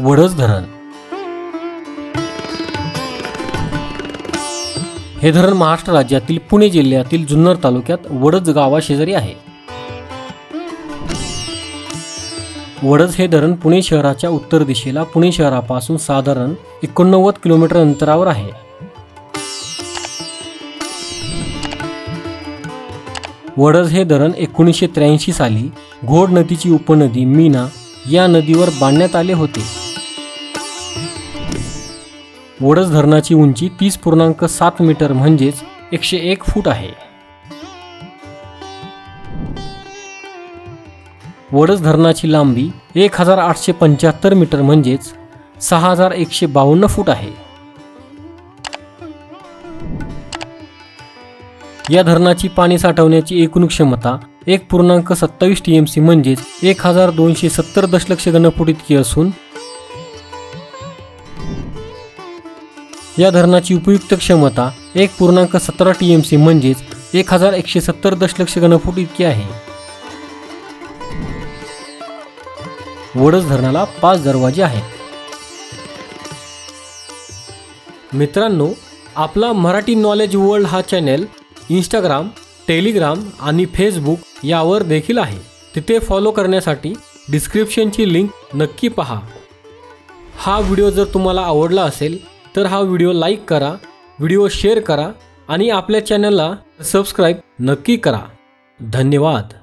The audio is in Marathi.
वडज धरण। हे धरण महाराष्ट्र राज्यातील पुणे जिल्ह्यातील जुन्नर तालुक्यात वडज गावाशेजारी आहे। वडज हे धरण पुणे शहराच्या उत्तर दिशेला पुणे शहरापासून साधारण 89 किलोमीटर अंतरावर आहे। वडज हे धरण 1983 साली घोड नदीची उपनदी मीना या नदीवर बांधण्यात आले होते। वडज धरणाची उंची 30.7 मीटर म्हणजेच 101 फूट आहे। वडज धरणाची लांबी 1875 मीटर म्हणजेच 6152 फूट आहे। या धरणाची पाणी साठवण्याची एकूण क्षमता 1.27 TMC म्हणजेच 1270 दशलक्ष घनफूट इतकी असून या धरणाची उपयुक्त क्षमता 1.17 TMC म्हणजेच 1170 दशलक्ष घनफूट इतकी आहे। वडज धरणाला 5 दरवाजे आहेत। मित्रांनो, आपला मराठी नॉलेज वर्ल्ड हा चॅनल इंस्टाग्राम, टेलिग्राम आणि फेसबुक यावर देखील आहे। तिथे फॉलो करण्यासाठी डिस्क्रिप्शनची लिंक नक्की पहा। हा व्हिडिओ जर तुम्हाला आवडला असेल तर हा व्हिडिओ लाईक करा, व्हिडिओ शेअर करा आणि आपल्या चॅनलला सबस्क्राईब नक्की करा। धन्यवाद।